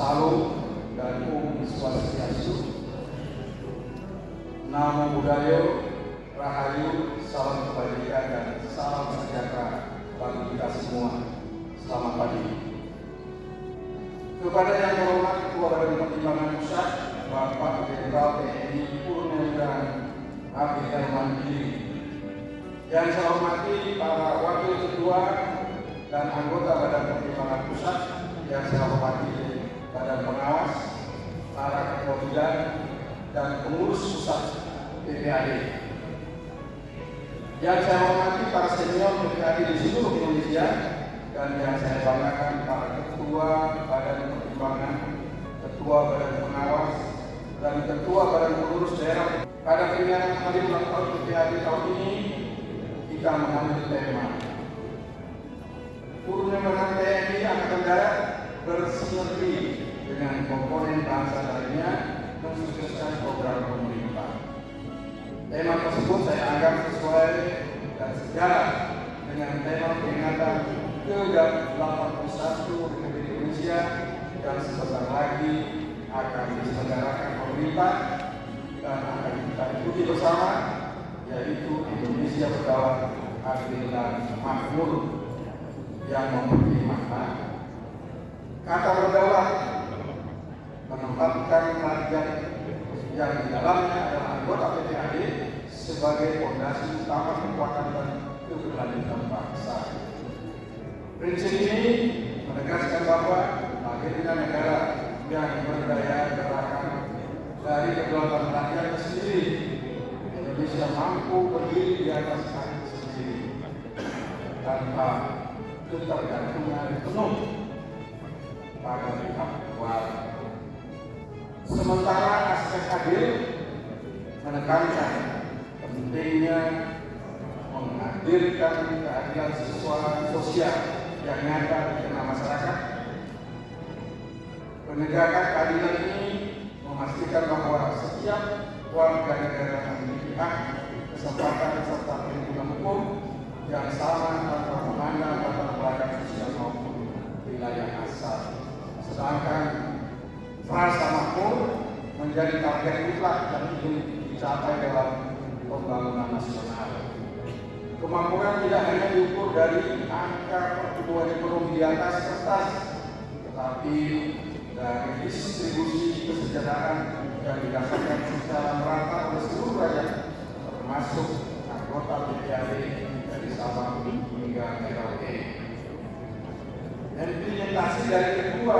Salam dan Om Swastiastu. Namo Buddhaya, Rahayu, salam kebajikan dan salam sejahtera bagi kita semua. Selamat pagi. Kepada yang terhormat Ketua Badan Pertimbangan Pusat, Bapak Jenderal TNI Purnawirawan Abdul Mandiri. Yang saya hormati para Wakil Ketua dan anggota Badan Pertimbangan Pusat, yang saya hormati Badan Pengawas, para Ketua Bidang dan pengurus pusat PPAD. Yang saya hormati para senior PPAD di seluruh Indonesia, dan yang saya banggakan para Ketua Badan Pertimbangan, Ketua Badan Pengawas, dan Ketua Badan Pengurus Daerah. Pada peringatan hari ulang tahun PPAD tahun ini, kita mengambil tema Purnawirawan TNI Angkatan Darat bersinergi dengan komponen bangsa lainnya mensukseskan program pemerintah. Tema tersebut saya anggap sesuai dan sejalan dengan tema peringatan ke-81 Republik Indonesia yang sebentar lagi akan diselenggarakan pemerintah dan akan kita ikuti bersama, yaitu Indonesia berdaulat, adil dan makmur, yang memiliki makna. Kata berdaulat menempatkan rakyat yang di dalamnya adalah anggota PPAD sebagai fondasi utama kekuatan dan keberlanjutan bangsa. Prinsip ini menegaskan bahwa lahirnya negara yang berdaya gerakan dari kedaulatan rakyat sendiri, Indonesia mampu berdiri di atas kaki sendiri tanpa ketergantungan penuh pada pihak luar. Sementara aspek adil menekankan pentingnya menghadirkan keadilan sosial yang nyata di tengah masyarakat. Penegakan keadilan ini memastikan bahwa setiap warga negara memiliki hak, kesempatan serta perlindungan hukum yang sama tanpa memandang latar belakang sosial maupun wilayah asal. Sedangkan frasa makmur menjadi target mutlak yang ingin dicapai dalam pembangunan nasional. Kemakmuran tidak hanya diukur dari angka pertumbuhan ekonomi di atas kertas, tetapi dari distribusi kesejahteraan yang didasarkan secara merata oleh seluruh rakyat, termasuk anggota PPAD dari Sabang hingga Merauke. Implementasi dari kedua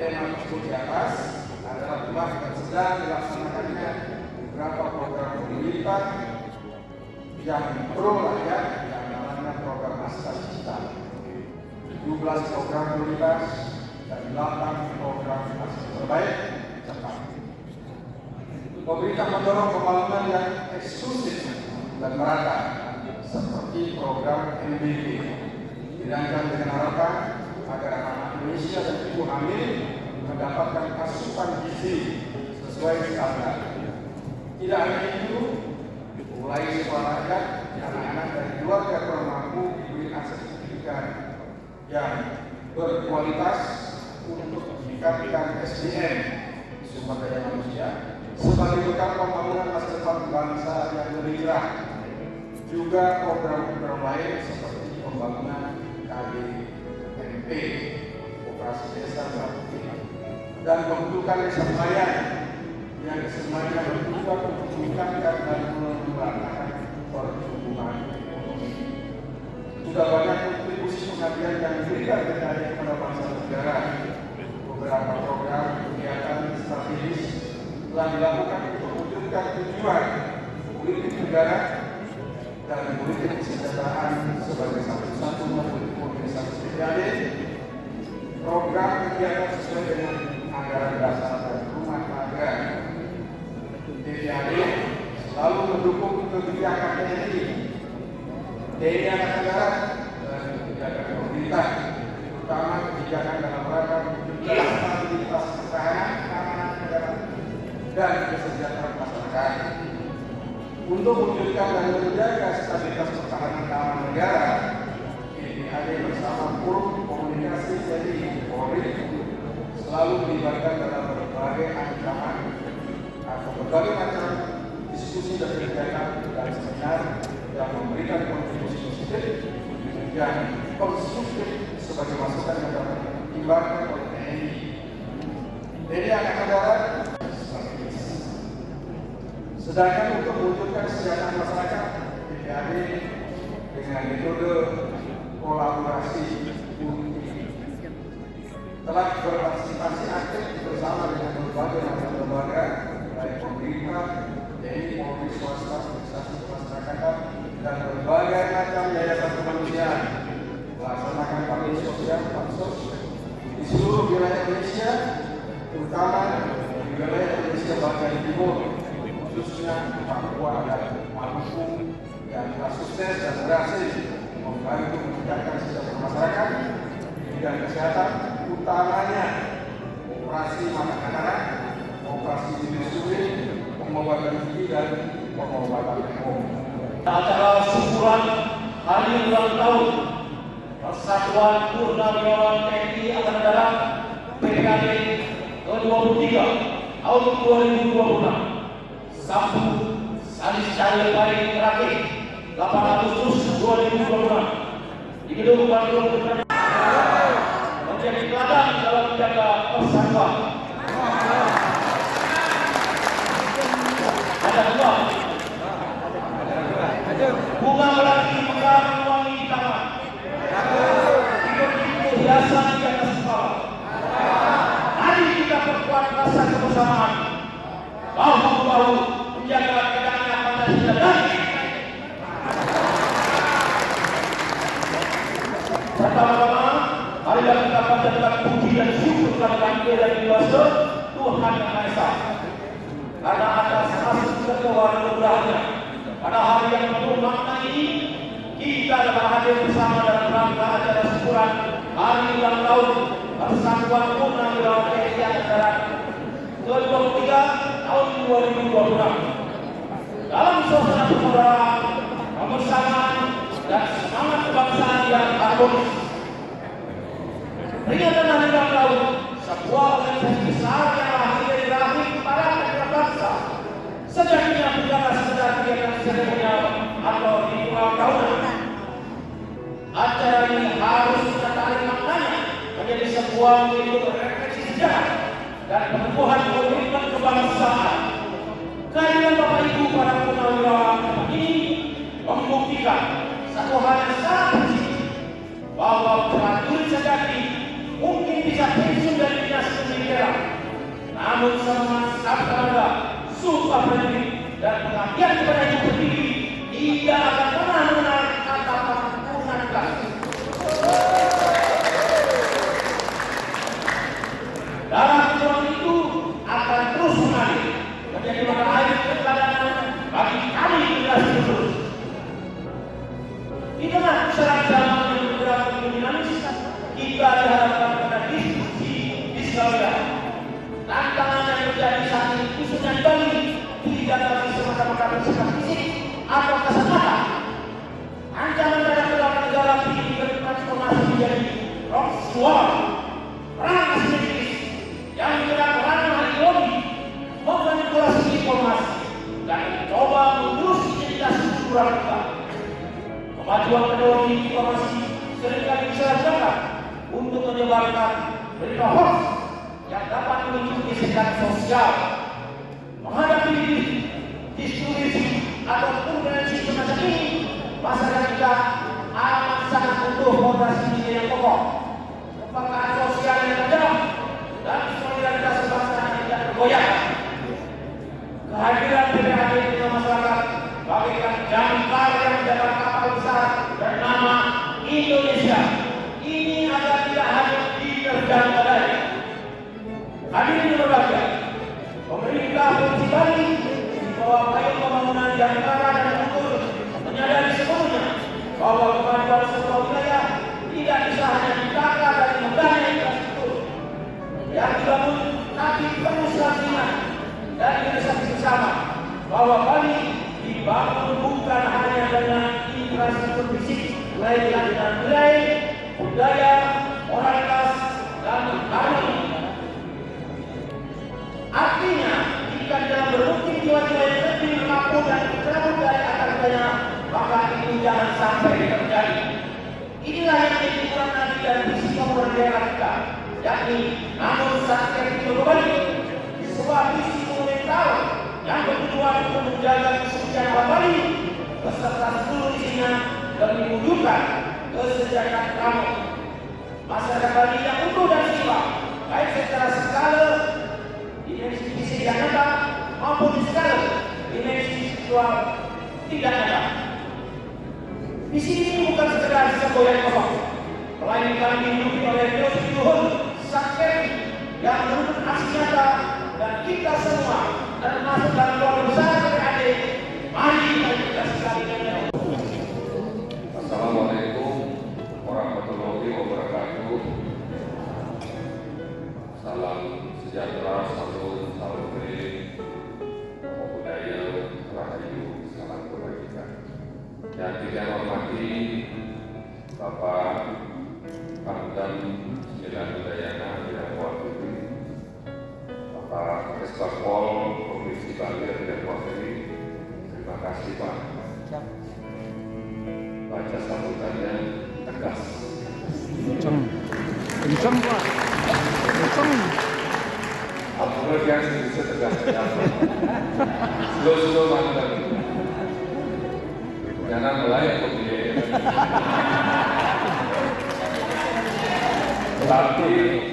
tema tersebut di atas adalah telah dan sedang dilaksanakannya beberapa program pemerintah yang pro rakyat, yang namanya program Aska Cita, 17 program prioritas dan 8 program hasil terbaik cepat. Pemerintah mendorong pembangunan yang eksklusif dan merata seperti program MBG, dirancang dengan harapan agar anak Indonesia dan ibu hamil mendapatkan asupan gizi sesuai standar. Tidak hanya itu, mulai sekolah rakyat, anak-anak dari keluarga kurang mampu diberi akses pendidikan yang berkualitas untuk meningkatkan SDM, sumber daya manusia, sebagai bekal pembangunan masa depan bangsa yang lebih cerah. Juga program-program lain seperti pembangunan KDMP, operasi desa dan pembentukan desa nelayan yang semuanya bertujuan untuk meningkatkan dan memperlancarkan pertumbuhan ekonomi. Sudah banyak kontribusi pengabdian yang diberikan kepada bangsa dan negara. Beberapa program kegiatan strategis telah dilakukan untuk mewujudkan tujuan politik negara dan politik kesejahteraan sebagai satu-satunya politik organisasi PPAD. Program kegiatan sesuai dengan anggaran dasar dan rumah tangga PPAD selalu mendukung kebijakan TNI Angkatan Darat dan kebijakan pemerintah, terutama kebijakan dalam rangka mewujudkan stabilitas pertahanan, keamanan negara dan kesejahteraan masyarakat. Untuk mewujudkan dan menjaga stabilitas pertahanan keamanan negara, PPAD bersama Forum Komunikasi TNI Polri selalu melibatkan dalam berbagai ancaman atau berbagai macam diskusi dan kegiatan dan seminar yang memberikan kontribusi positif dan konstruktif sebagai masukan yang dapat dipertimbangkan oleh TNI. TNI Angkatan Darat strategis. Sedangkan untuk mewujudkan kesejahteraan masyarakat, TPAD dengan metode kolaborasi telah berpartisipasi aktif bersama dengan berbagai macam lembaga, baik pemerintah, TNI maupun swasta, organisasi kemasyarakatan, dan berbagai macam yayasan kemanusiaan melaksanakan bakti sosial pansos di seluruh wilayah Indonesia, terutama di wilayah Indonesia bagian timur, khususnya Papua dan Maluku, yang telah sukses dan berhasil membantu meningkatkan kesejahteraan masyarakat di bidang kesehatan, utamanya operasi mata katarak, operasi biosuri, pengobatan gigi dan pengobatan umum. Acara syukuran hari ulang tahun Persatuan Purnawirawan TNI Angkatan Darat PKD ke-23 tahun 2026 Sabtu Salis Cahaya Baik terakhir 8 Agustus 2026 di Gedung Bandung menjadi teladan dalam menjaga persatuan. Ada dua bunga melati mekar mewangi di taman, ikut hiasan di atas kepala. Mari kita perkuat rasa kebersamaan, bahu-bahu menjaga tegaknya Pancasila dan pertama-tama, marilah kita panjatkan puji dan syukur kehadiran dari kuasa Tuhan Yang Maha Esa. Karena atas kasih ketuaan kemudahannya, pada hari yang penuh makna ini, kita dapat hadir bersama dalam rangka acara syukuran hari ulang tahun Persatuan Purnawirawan TNI Angkatan Darat ke-23 tahun 2026. Dalam suasana persaudaraan, kebersamaan, dan semangat kebangsaan yang harmonis. Peringatan hari ulang tahun sebuah organisasi besar yang lahir dari rahim para pejuang bangsa sejatinya bukanlah sekedar kegiatan seremonial atau ritual tahunan. Acara ini harus kita tarik maknanya menjadi sebuah bentuk refleksi sejarah dan peneguhan komitmen kebangsaan. Kehadiran Bapak Ibu para purnawirawan ini membuktikan satu hal yang sangat penting, bahwa prajurit sejati mungkin bisa pensiun dari dinas militer, namun semangat sabta marga, sumpah prajurit dan pengabdian kepada ibu pertiwi tidak akan pernah mengenal kata pengampunan kasih. Darah perjuangan itu akan terus mengalir menjadi mata air keteladanan bagi kami generasi penerus. Di tengah pusaran zaman yang bergerak begitu dinamis, kita dihadapkan pada diskusi tantangan yang terjadi saat ini, khususnya di Bali, tidak lagi semata-mata bersifat fisik atau kasat mata. Ancaman terhadap kedaulatan negara kini bertransformasi menjadi proxy war, perang asimetris yang menjerat ranah ideologi, memanipulasi informasi, dan mencoba mengurus identitas kultural kita. Kemajuan teknologi informasi seringkali disalahgunakan untuk menyebarkan berita hoax yang dapat memicu gesekan sosial. Menghadapi distribusi atau turbulensi semacam ini, masyarakat kita amat sangat butuh fondasi yang kokoh, kepekaan sosial yang tajam, dan solidaritas kebangsaan yang tidak tergoyahkan. Kehadiran PPAD di tengah masyarakat bagaikan jangkar yang menjaga kapal besar bernama Indonesia ini agar tidak hanya diterjang badai. Hadirin berbahagia, pemerintah Provinsi Bali di bawah payung pembangunan Jakarta dan Bengkulu menyadari sepenuhnya bahwa kemajuan sebuah wilayah tidak bisa hanya ditata dari megahnya infrastruktur yang dibangun, tapi perlu selalu dan inisiatif bersama bahwa Bali dibangun bukan hanya dengan infrastruktur fisik, melainkan dengan nilai, budaya, moralitas, dan harmoni. sebuah visi monumental yang bertujuan untuk menjaga kesucian abadi beserta seluruh isinya dan mewujudkan kesejahteraan kamu masyarakat Bali yang utuh dan seimbang, baik secara skala dimensi fisik dan nyata maupun di skala dimensi spiritual tidak nyata. Visi ini bukan sekedar semboyan kosong, melainkan dihidupi oleh filosofi luhur sakti yang menuntut aksi nyata, dan kita semua termasuk dalam keluarga besar PAD. Mari kita sekali dengan Assalamualaikum warahmatullahi wabarakatuh. Salam sejahtera, salam keliling, namo buddhaya, rahayu, salam kebajikan. Yang kita hormati Bapak Pangdam Sembilan Udayana yang mewakili, Bapak Eskapol Provinsi Bali yang mewakili. Terima kasih Pak. Baca sambutannya tegas. Kencang Pak. Kencang. Alhamdulillah yang bisa tegas. Slow mantap. Jangan melayang begini. Tapi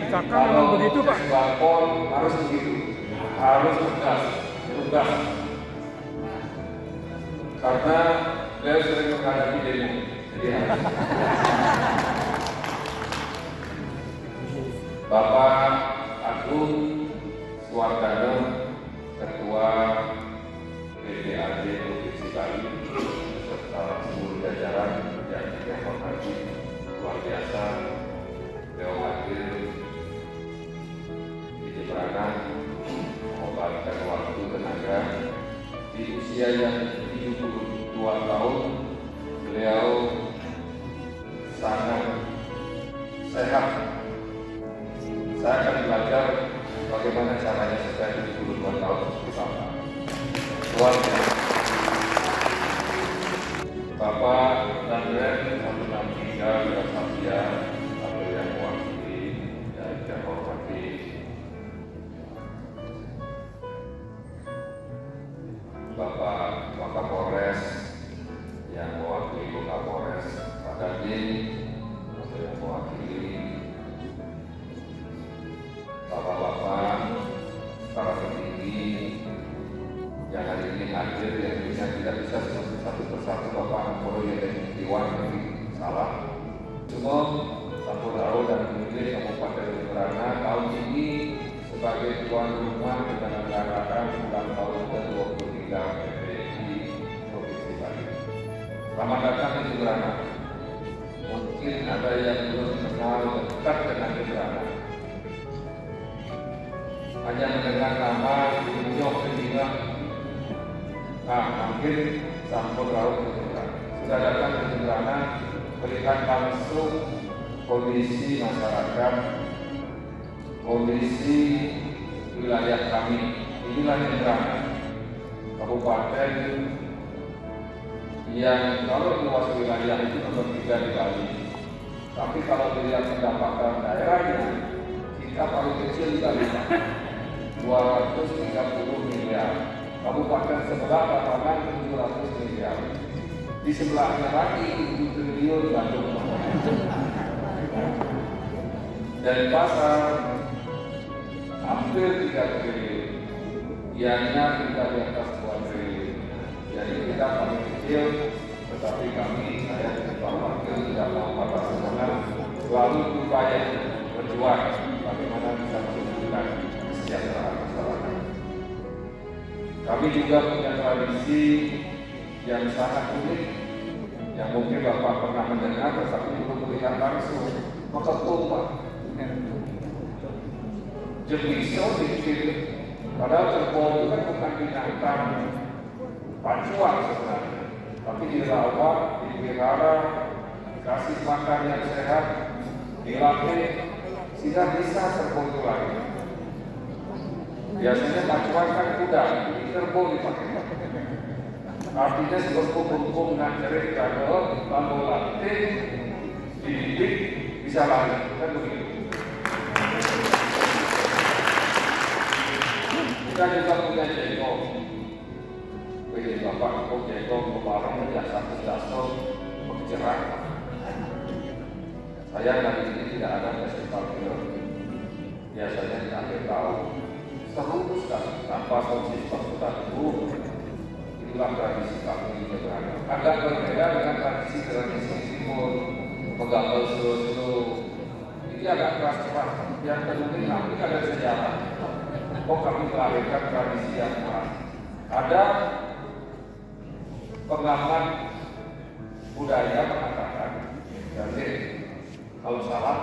Kakak memang begitu Pak. Bapol harus begitu, harus tegas, tugas. Karena beliau sering menghadapi demo, jadi harus. Bapak Agung Suwardana, Ketua PPAD Provinsi Bali, beserta seluruh jajaran yang kita hormati, luar biasa. Beliau hadir di Jeprangan, mengorbankan waktu tenaga di usia yang 72 tahun. Beliau sangat sehat. Saya akan belajar bagaimana caranya supaya 72 tahun seperti Bapak. Luar biasa. Bapak Dandren 163 Wira Satya atau yang mewakili dan yang hormati Bapak Wakapolres yang mewakili Kapolres Pak Dandim atau yang mewakili Bapak-bapak, para petinggi yang hari ini hadir, yang tidak bisa satu persatu Bapak Polo yang Iwan salah. Cuma Sampurau dan pemilik Kabupaten Jepara tahun ini sebagai tuan rumah dengan mengadakan ulang tahun ke-23 PPI Provinsi Bali. Selamat datang di Jepara. Mungkin ada yang belum kenal dekat dengan Jepara. Hanya mendengar nama Injok Kedina, mungkin Sampur Laut Jepara. Sudah datang ke Jepara, melihat langsung kondisi masyarakat, kondisi wilayah kami. Inilah Jepara, kabupaten yang kalau luas wilayah itu nomor 3 di Bali. Tapi kalau dilihat pendapatan daerahnya, kita paling kecil di Bali. 230 miliar. Kabupaten sebelah Tapangan 700 miliar. Di sebelahnya lagi 7 triliun Bandung. Dan pasar hampir 3 triliun. Ianya kita di atas 2 triliun. Jadi kita paling kecil, tetapi kami, saya dan Pak Wakil tidak mau patah semangat, selalu upaya berjuang bagaimana bisa menunjukkan kesejahteraan masyarakat. Kami juga punya tradisi yang sangat unik, yang mungkin Bapak pernah mendengar, tetapi belum melihat langsung. Mengetum Pak. Jenisnya dikit, padahal kerbau itu kan bukan binatang pacuan sebenarnya, tapi dirawat, dipelihara, dikasih makan yang sehat, dilatih, sehingga bisa kerbau itu lagi. Biasanya pacuan kan kuda, ini kerbau dipakai. Artinya sebelum ngajarin kalau lalu latih, dididik, bisa lari, kan begitu. Kita juga punya jengkol. Jadi Bapak kok jengkol kebarang yang satu dasar bercerah. Saya kali ini tidak ada festival film. Biasanya di akhir tahun seru sekali tanpa konsisten dulu. Itulah tradisi kami di Jemberana. Agak berbeda dengan tradisi timur, menggambar slow. Ini agak keras-keras. Yang penting kami ada sejarah. Kok kami melahirkan tradisi yang keras. Ada pengamat budaya mengatakan, jadi kalau salah,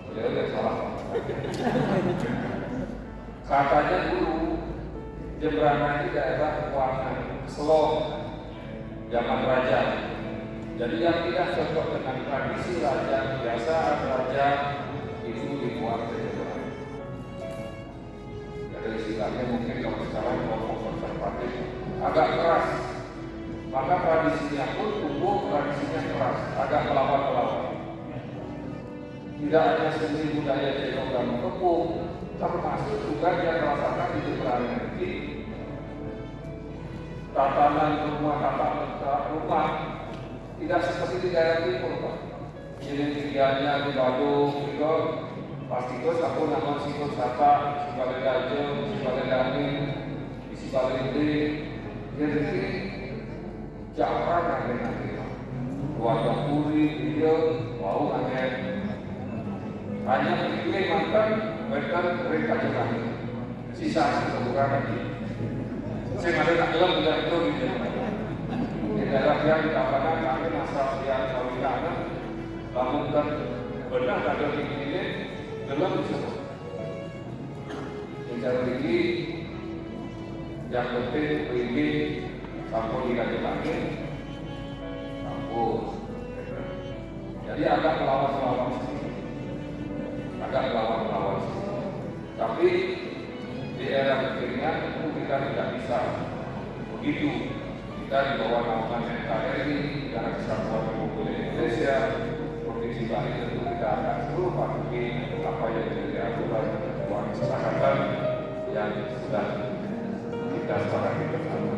beliau yang salah. Katanya dulu Jemberana ini daerah keuangan slow zaman raja. Jadi yang tidak cocok dengan tradisi raja biasa raja itu dibuat ke Jemberana. Jadi istilahnya mungkin kalau sekarang kelompok konservatif agak keras. Maka tradisinya pun tumbuh tradisinya keras, agak melawan. Tidak hanya seni budaya jengkol dan tepung, termasuk juga dia merasakan di Jemberana ini tatanan rumah tidak seperti di daerah timur, Pak. Jadi kegiatannya di Bandung, itu pasti itu aku nama sikut sata, Sibale Dajo, Sibale Damin, Sibale Gede, jadi jarang nanti. Keluarga Puri, dia mau aneh. Hanya pilih mantan mereka juga sisa kekurangan ini. Saya ada tak dalam bulan itu di daerah yang dikatakan kami asal yang sawitana, namun kan benar ada ini dalam disebut. Bicara ini yang penting ini sampo dikasih lagi, sampo. Jadi agak melawan tapi di era kekinian itu kita tidak bisa begitu. Kita di bawah naungan NKRI, Negara Kesatuan Republik Indonesia, Provinsi Bali tentu kita akan seluruh patuhi apa yang menjadi aturan dan kesepakatan yang sudah kita sepakati bersama.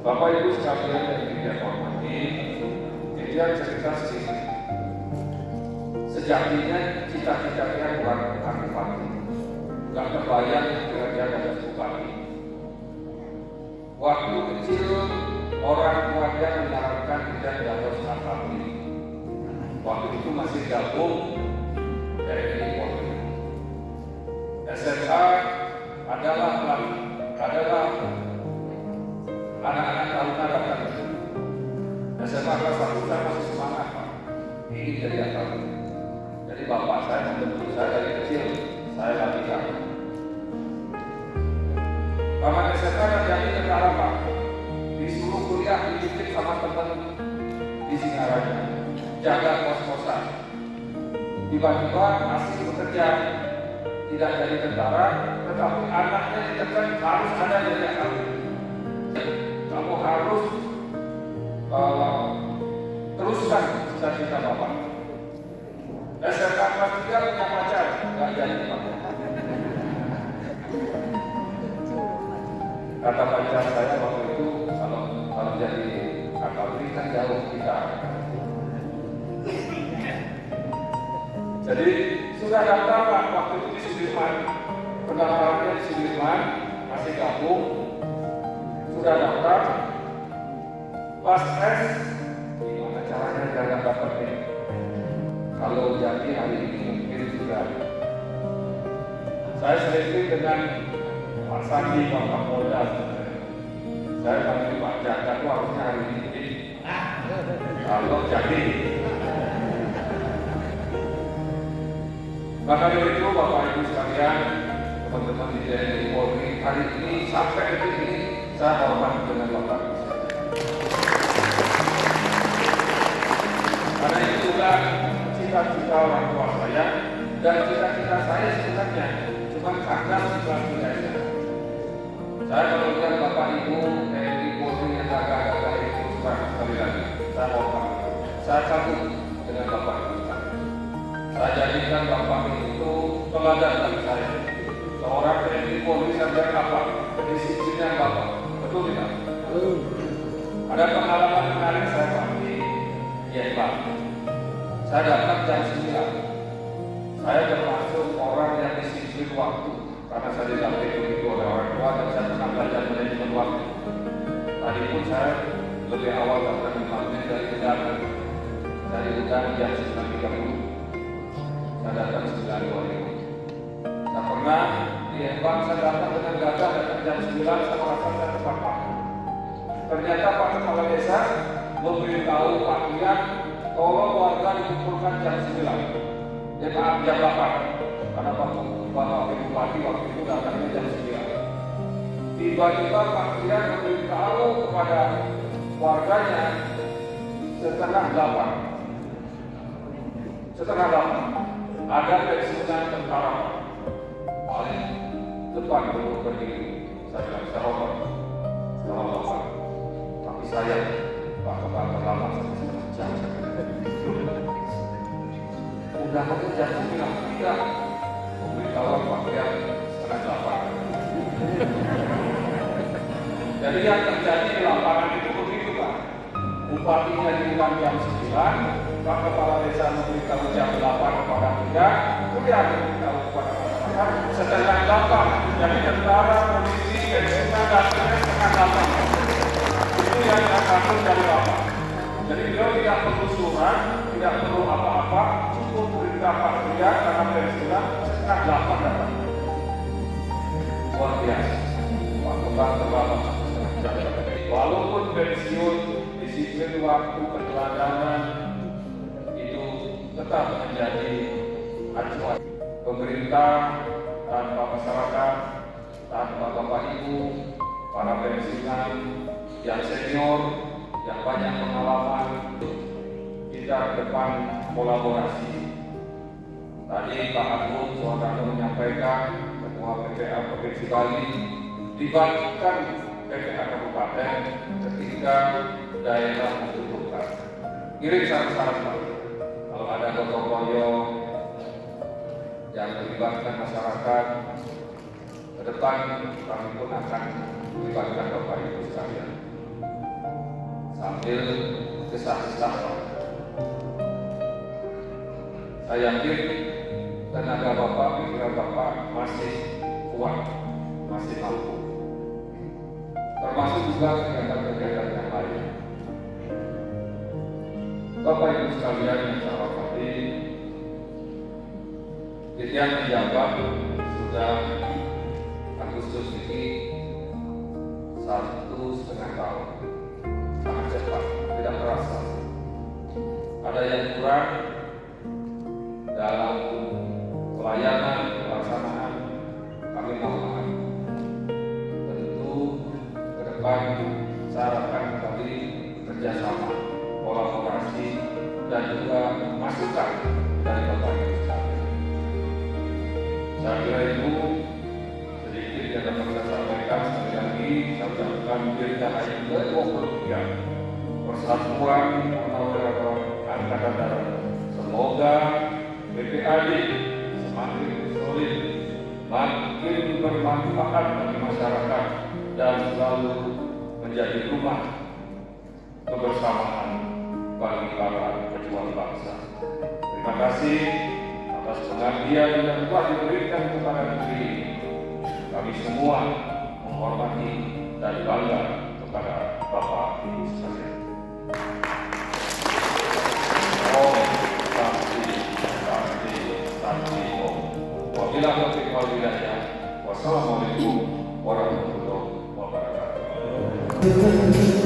Bapak Ibu sekalian yang saya hormati, ini cerita sedikit. Sejatinya cita-citanya bukan bupati, nggak terbayang kira-kira ada bupati. Waktu kecil orang tuanya menyarankan tidak harus akabri. Waktu itu masih gabung TNI Polri. SMA adalah anak-anak taruna datang. SMA kelas 1 saya masih semangat, Pak. Ini jadi akabri. Jadi bapak saya membentuk saya dari kecil, saya latihan. Paman SMA dan jadi tentara, Pak. Disuruh kuliah dididik sama teman di Singaraja, jaga kos-kosan. Tiba-tiba masih bekerja, tidak jadi tentara, tetapi anaknya ditekan harus ada jadi akabri. Kamu harus teruskan cita-cita bapak. SMK kelas 3 punya pacar, nggak jadi, Pak. Kata pacar saya waktu itu, kalau jadi akabri kan jauh kita. Jadi sudah daftar, Pak, waktu itu di Sudirman. Pendaftarannya di Sudirman, masih gabung. Sudah daftar, pas tes, gimana caranya jangan dapat ini? Kalau jadi hari ini mungkin sudah. Saya sering dengan Pak Sandi, Pak Kapolda. Saya panggil Pak Jaka itu harusnya hari ini. Kalau jadi. Maka dari itu Bapak Ibu sekalian, teman-teman di TNI Polri, hari ini sampai detik ini saya hormat dengan Bapak Ibu. Karena itu juga cita-cita orang tua saya dan cita-cita saya sebenarnya cuma karena situasi saja. Saya kalau lihat Bapak Ibu TNI Polri yang agak-agak itu sekali lagi saya hormat. Saya satu dengan Bapak Ibu. Saya jadikan Bapak itu teladan bagi saya. Seorang TNI Polri sarjana apa? Saya datang jam 9. Saya termasuk orang yang disiplin waktu karena saya dilatih begitu oleh orang tua dan saya pernah belajar manajemen waktu. Tadi pun saya lebih awal datang 5 menit dari undangan. Dari undangan jam 9.30. Saya datang 9.20. Saya pernah di Embang saya datang dengan gagah datang jam 9 sama rasa saya tepat waktu. Ternyata Pak Kepala Desa memberitahu Pak Kian tolong warga dikumpulkan jam 9. Ya maaf jam 8 karena Bapak Bupati waktu itu datangnya jam 9. Tiba-tiba Pak Kian memberitahu kepada warganya setengah 8. Setengah 8 ada pensiunan tentara paling depan dulu berdiri. Saya bilang saya hormat, tapi saya Pak Kepala terlambat setengah jam. Undangannya jam 9 tidak memberitahu Pak Kian setengah 8. Jadi yang terjadi di lapangan itu begitu Pak. Bupatinya diundang jam 9, Pak Kepala Desa memberitahu jam 8 kepada Kian, kemudian memberitahu kepada masyarakat setengah 8. Jadi tentara, polisi, pensiunan datangnya setengah 8. Itu yang takut dari lapangan. Jadi beliau tidak perlu surat, tidak perlu apa-apa, cukup perintah Pak Kian karena pensiunan setengah 8 datang. Luar biasa. Pak Kepala terlambat setengah jam. Walaupun pensiun, disiplin waktu, keteladanan itu tetap menjadi acuan. Pemerintah tanpa masyarakat, tanpa Bapak Ibu, para pensiunan yang senior, yang banyak pengalaman, kita ke depan kolaborasi. Tadi Pak Agung Suwarno menyampaikan, Ketua PPA Provinsi Bali, libatkan PPA Kabupaten ketika daerah membutuhkan. Kirim saran-saran Pak. Kalau ada gotong royong yang melibatkan masyarakat, ke depan kami pun akan melibatkan Bapak Ibu sekalian. Sambil kesah-kesah, saya yakin tenaga Bapak, pikiran Bapak masih kuat, masih mampu. Termasuk juga kegiatan-kegiatan yang lain. Bapak Ibu sekalian yang saya hormati, Dirjen menjabat sudah Agustus ini 1,5 tahun. Sangat cepat, tidak terasa. Ada yang kurang dalam pelayanan, pelaksanaan, kami mohon maaf. Tentu ke depan saya harapkan kembali kerjasama, kolaborasi, dan juga masukan dari Bapak Ibu sekalian. Saya kira itu sedikit yang dapat saya sampaikan. Sekali lagi saya ucapkan dirgahayu yang ke-23 Persatuan Purnawirawan Angkatan Darat. Semoga BPAD semakin solid, makin bermanfaat bagi masyarakat dan selalu menjadi rumah kebersamaan bagi para pejuang bangsa. Terima kasih atas pengabdian yang telah diberikan kepada negeri ini. Kami semua menghormati dan bangga kepada Bapak Ibu sekalian. Wabillahi taufiq wal hidayah. Wassalamualaikum warahmatullahi Happy birthday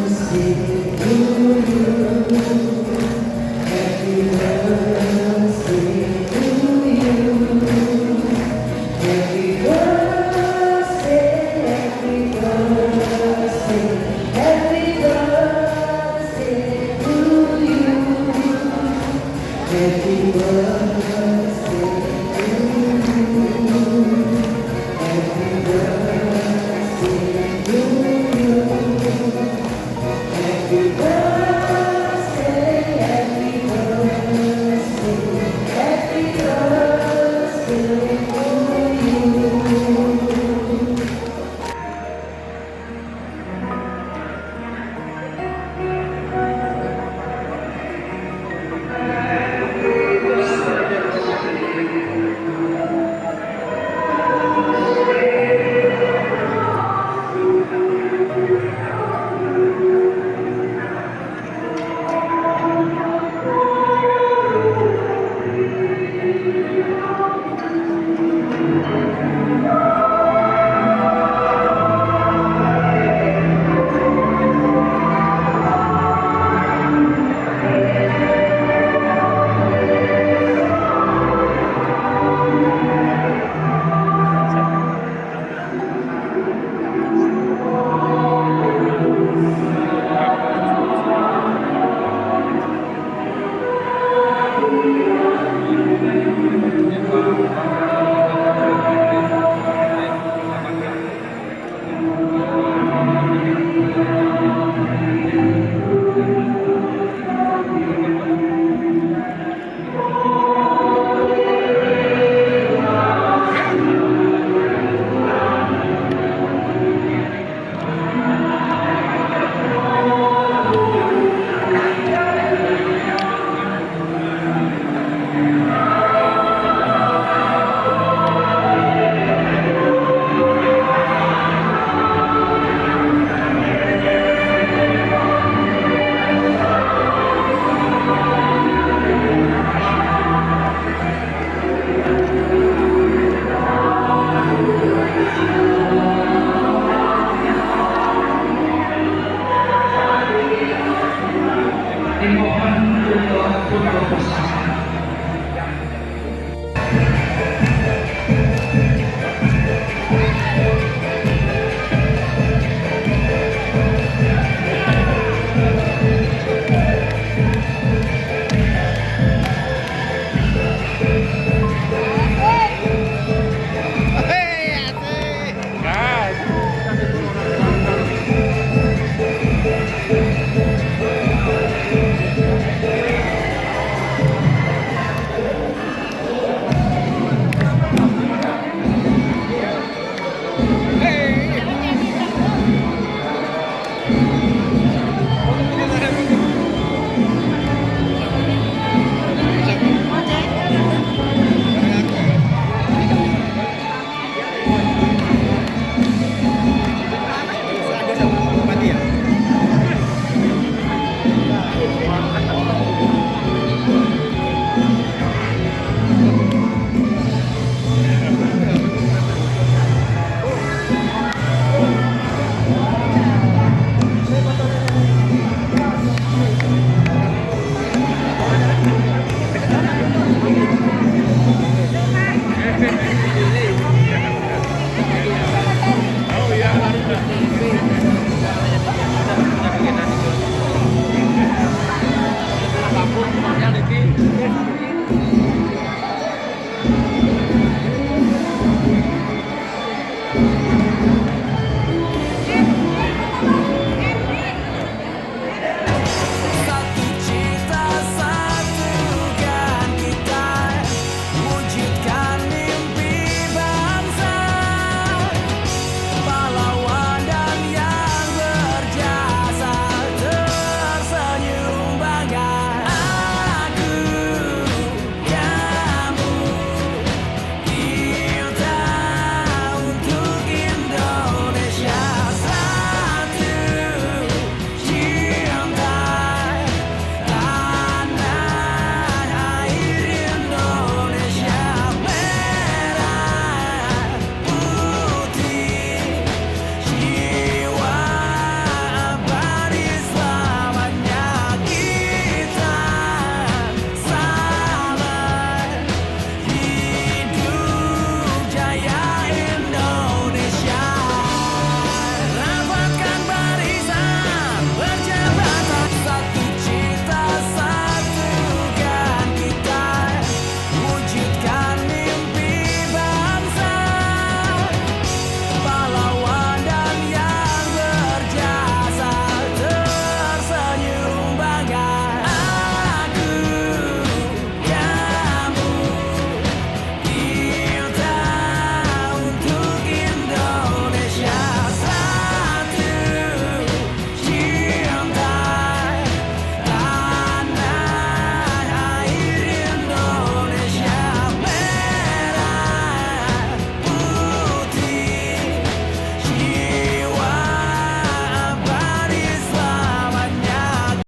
Ya,